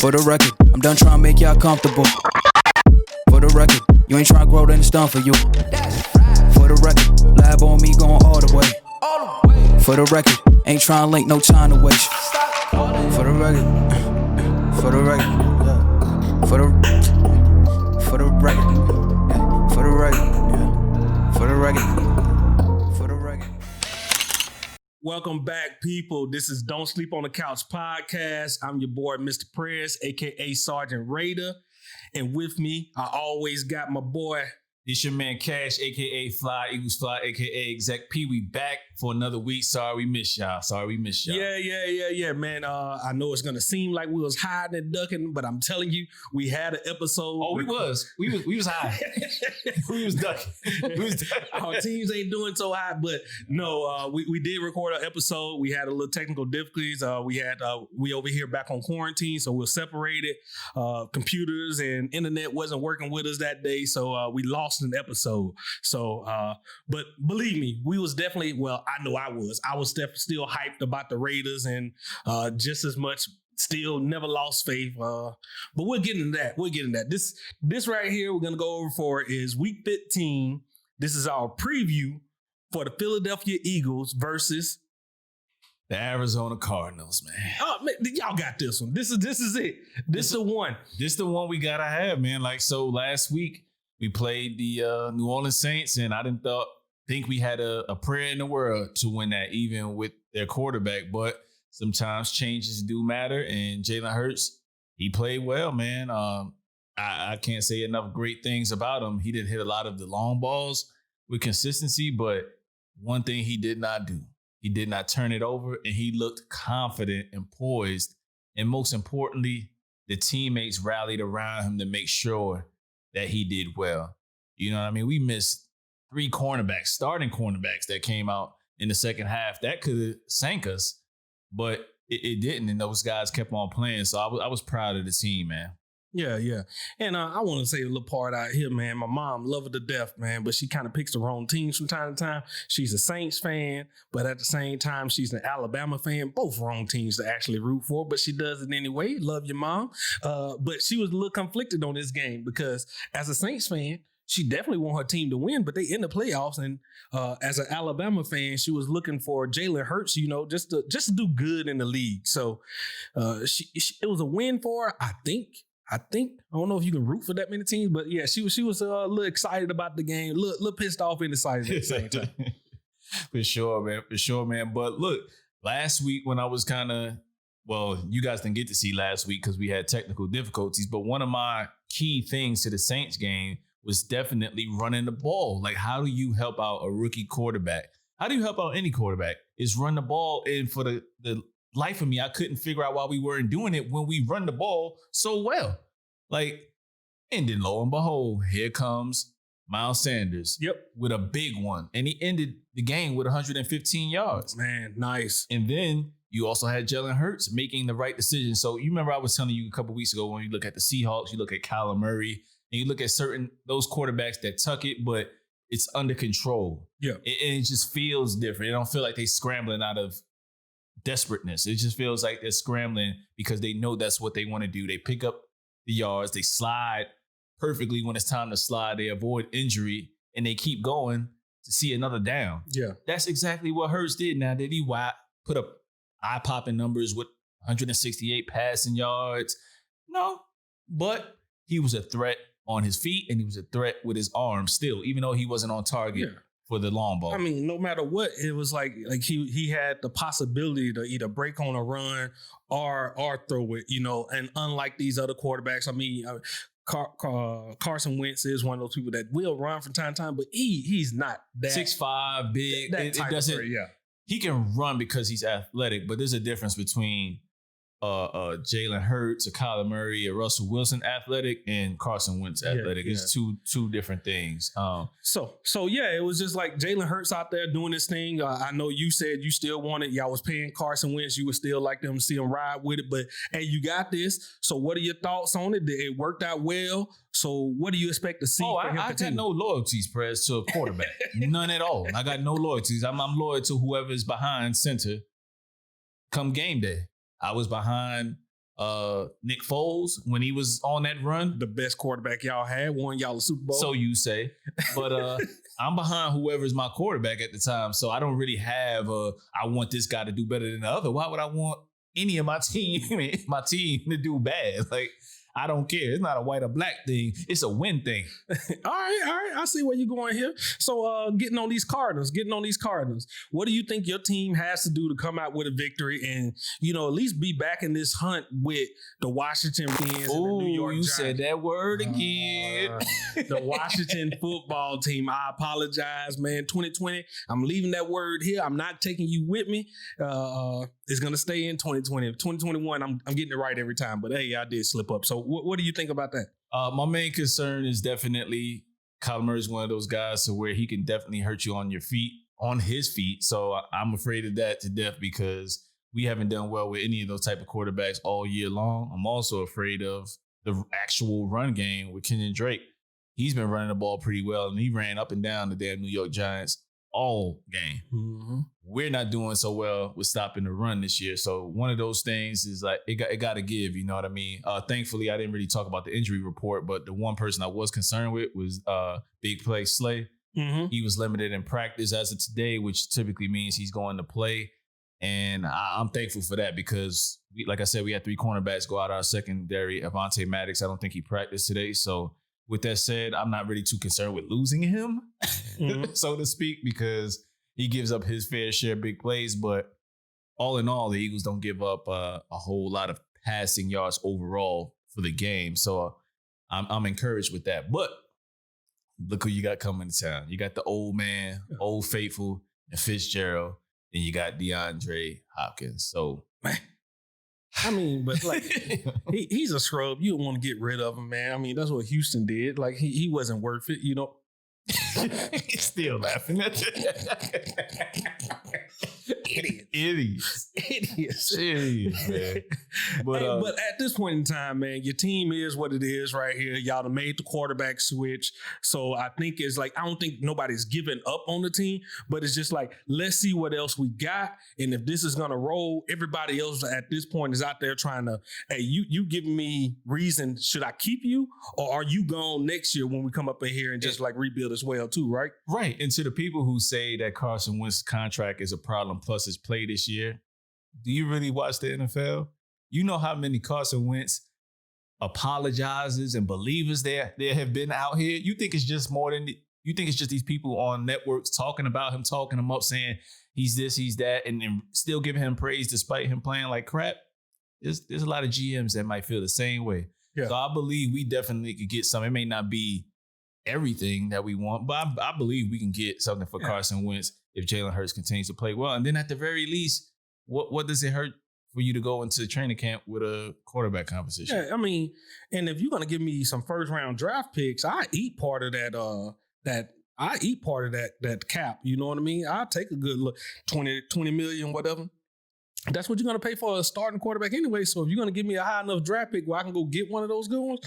For the record, I'm done trying to make y'all comfortable. For the record, you ain't trying to grow, then it's done for you. For the record, lab on me going all the way. For the record, ain't trying to link, no time to waste. For the record, for the record, for the record, for the record, for the record, for the record. Welcome back, people. This is Don't Sleep on the Couch podcast. I'm your boy, Mr. Prez, aka Sergeant Raider. And with me, I always got my boy. It's your man Cash, aka Fly Eagles Fly, aka Exec P. We back for another week. Sorry we missed y'all. Yeah, man. I know it's gonna seem like we was hiding and ducking, but I'm telling you, we had an episode. Oh, we was high. we was ducking. Our teams ain't doing so hot, but no, we did record an episode. We had a little technical difficulties. We over here back on quarantine, so we're separated. Computers and internet wasn't working with us that day, so we lost an episode. So, but believe me, we was definitely, well, I know I was still hyped about the Raiders and just as much still never lost faith. But we're getting that. This right here we're going to go over for is week 15. This is our preview for the Philadelphia Eagles versus the Arizona Cardinals, man. Oh, man, y'all got this one. This is it. This is the one. This the one we got to have, man. Like, so last week we played the New Orleans Saints, and I didn't think we had a prayer in the world to win that, even with their quarterback. But sometimes changes do matter, and Jalen Hurts, he played well, man. I can't say enough great things about him. He didn't hit a lot of the long balls with consistency, but one thing he did not do, he did not turn it over, and he looked confident and poised. And most importantly, the teammates rallied around him to make sure that he did well. You know what I mean? We missed 3 cornerbacks, starting cornerbacks that came out in the second half. That could have sank us, but it didn't, and those guys kept on playing. So I was proud of the team, man. Yeah. And I want to say a little part out here, man. My mom love her to death, man, but she kind of picks the wrong teams from time to time. She's a Saints fan, but at the same time, she's an Alabama fan. Both wrong teams to actually root for, but she does it anyway. Love your mom. But she was a little conflicted on this game because as a Saints fan, she definitely want her team to win, but they in the playoffs. And as an Alabama fan, she was looking for Jalen Hurts, just to do good in the league. So it was a win for her, I think. I don't know if you can root for that many teams, but yeah, she was a little excited about the game, a little pissed off and excited at the same time. For sure, man. But look, last week when I was you guys didn't get to see last week because we had technical difficulties, but one of my key things to the Saints game was definitely running the ball. Like, how do you help out a rookie quarterback? How do you help out any quarterback? Is run the ball. And for the life of me, I couldn't figure out why we weren't doing it when we run the ball so well. Like, and then lo and behold, here comes Miles Sanders. Yep. With a big one. And he ended the game with 115 yards. Man, nice. And then you also had Jalen Hurts making the right decision. So you remember I was telling you a couple weeks ago, when you look at the Seahawks, you look at Kyler Murray, and you look at those quarterbacks that tuck it, but it's under control. Yeah. And it just feels different. It don't feel like they scrambling out of desperateness. It just feels like they're scrambling because they know that's what they want to do. They pick up the yards, they slide perfectly when it's time to slide, they avoid injury, and they keep going to see another down. Yeah. That's exactly what Hurts did. Now, did he put up eye-popping numbers with 168 passing yards? No, but he was a threat on his feet, and he was a threat with his arms still, even though he wasn't on target for the long ball. I mean, no matter what, it was like he had the possibility to either break on a run or throw it, and unlike these other quarterbacks, I mean, Carson Wentz is one of those people that will run from time to time, but he's not that 6'5", big. It doesn't. He can run because he's athletic, but there's a difference between Jalen Hurts, a Kyler Murray, a Russell Wilson athletic, and Carson Wentz athletic. Yeah. It's two different things. So yeah, it was just like Jalen Hurts out there doing this thing. I know you said you still wanted, y'all was paying Carson Wentz. You would still like them to see him ride with it, but hey, you got this. So what are your thoughts on it? It worked out well. So what do you expect to see for him? I got no loyalties, Prez, to a quarterback. None at all. I got no loyalties. I'm loyal to whoever is behind center come game day. I was behind Nick Foles when he was on that run. The best quarterback y'all had, won y'all a Super Bowl. So you say. But I'm behind whoever's my quarterback at the time. So I don't really have I want this guy to do better than the other. Why would I want any of my team to do bad? Like, I don't care. It's not a white or black thing. It's a win thing. All right. I see where you're going here. So getting on these Cardinals. What do you think your team has to do to come out with a victory and, at least be back in this hunt with the Washington Redskins and the New York you Giants? said that word again. The Washington football team. I apologize, man. 2020, I'm leaving that word here. I'm not taking you with me. It's going to stay in 2020. 2021, I'm getting it right every time. But, hey, I did slip up. So what do you think about that? My main concern is definitely Kyler Murray is one of those guys to where he can definitely hurt you on his feet. So I'm afraid of that to death because we haven't done well with any of those type of quarterbacks all year long. I'm also afraid of the actual run game with Kenyon Drake. He's been running the ball pretty well, and he ran up and down the damn New York Giants all game. Mm-hmm. We're not doing so well with stopping the run this year. So one of those things is like, it got to give, you know what I mean? Thankfully, I didn't really talk about the injury report, but the one person I was concerned with was Big Play Slay. Mm-hmm. He was limited in practice as of today, which typically means he's going to play. And I'm thankful for that because, like I said, we had 3 cornerbacks go out our secondary. Avonte Maddox, I don't think he practiced today. So with that said, I'm not really too concerned with losing him, so to speak, because he gives up his fair share of big plays. But all in all, the Eagles don't give up a whole lot of passing yards overall for the game. So I'm encouraged with that. But look who you got coming to town. You got the old man, Old Faithful, and Fitzgerald. Then you got DeAndre Hopkins. So, I mean, but like he's a scrub. You don't want to get rid of him, man. I mean, that's what Houston did. Like he wasn't worth it, He's still laughing at Idiots, man. But at this point in time, man, your team is what it is right here. Y'all done made the quarterback switch. So I think it's like, I don't think nobody's giving up on the team, but it's just like, let's see what else we got. And if this is going to roll, everybody else at this point is out there trying to, hey, you giving me reason, should I keep you? Or are you gone next year when we come up in here and just like rebuild as well too, right? Right. And to the people who say that Carson Wentz's contract is a problem plus his play this year, do you really watch the NFL? You know how many Carson Wentz apologizes and believers there have been out here? You think it's just you think it's just these people on networks talking about him, talking him up, saying he's this, he's that, and still giving him praise despite him playing like crap? There's a lot of GMs that might feel the same way. Yeah. So I believe we definitely could get some. It may not be everything that we want, but I believe we can get something for Carson Wentz if Jalen Hurts continues to play well. And then at the very least, what does it hurt for you to go into training camp with a quarterback competition? Yeah, I mean, and if you're gonna give me some first round draft picks, I eat part of that cap. You know what I mean? I'll take a good look, 20 million, whatever. That's what you're going to pay for a starting quarterback anyway. So if you're going to give me a high enough draft pick where I can go get one of those good ones,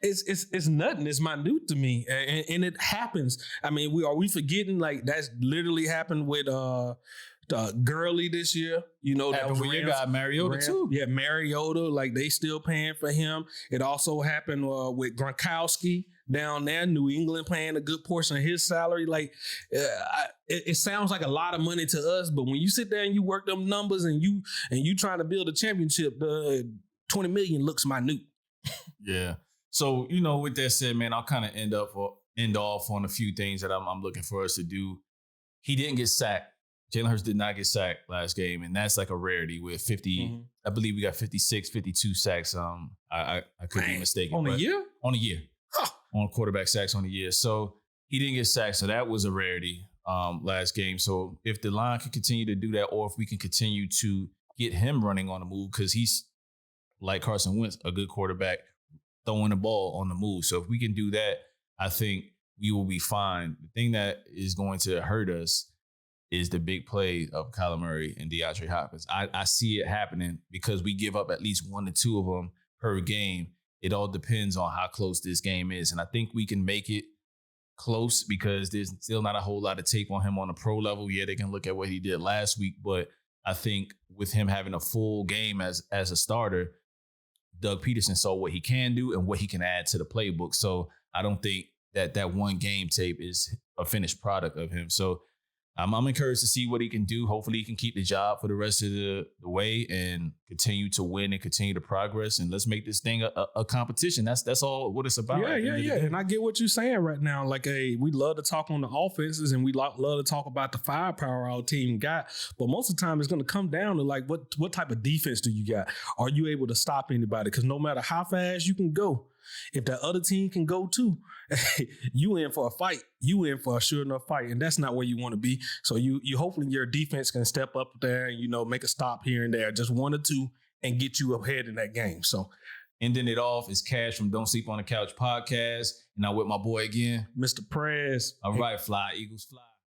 it's nothing. It's minute to me. And it happens. I mean, we forgetting like that's literally happened with Gurley this year. You know, happened with your guy Mariota too. Yeah, Mariota, like they still paying for him. It also happened with Gronkowski down there, New England paying a good portion of his salary. Like it sounds like a lot of money to us, but when you sit there and you work them numbers and you trying to build a championship, 20 million looks minute. Yeah. So, you know, with that said, man, I'll kind of end off on a few things that I'm looking for us to do. He didn't get sacked. Jalen Hurts did not get sacked last game, and that's like a rarity with 50. Mm-hmm. I believe we got 56, 52 sacks. I could be mistaken. On a year? On a year. Huh. On quarterback sacks on a year. So he didn't get sacked, so that was a rarity last game. So if the line can continue to do that, or if we can continue to get him running on the move, because he's, like Carson Wentz, a good quarterback, throwing the ball on the move. So if we can do that, I think we will be fine. The thing that is going to hurt us is the big play of Kyler Murray and DeAndre Hopkins. I see it happening because we give up at least 1 to 2 of them per game. It all depends on how close this game is. And I think we can make it close because there's still not a whole lot of tape on him on the pro level. Yeah, they can look at what he did last week, but I think with him having a full game as a starter, Doug Peterson saw what he can do and what he can add to the playbook. So I don't think that one game tape is a finished product of him. So I'm encouraged to see what he can do. Hopefully he can keep the job for the rest of the way and continue to win and continue to progress. And let's make this thing a competition. That's all what it's about. Yeah. And I get what you're saying right now. Like, we love to talk on the offenses and we love to talk about the firepower our team got. But most of the time it's going to come down to like, what type of defense do you got? Are you able to stop anybody? Because no matter how fast you can go, if that other team can go too, you in for a fight. You in for a sure enough fight, and that's not where you want to be. So you hopefully your defense can step up there and make a stop here and there, just 1 or 2, and get you ahead in that game. So ending it off is Cash from Don't Sleep on the Couch podcast, and I'm with my boy again, Mr. Prez. All right, Fly Eagles Fly.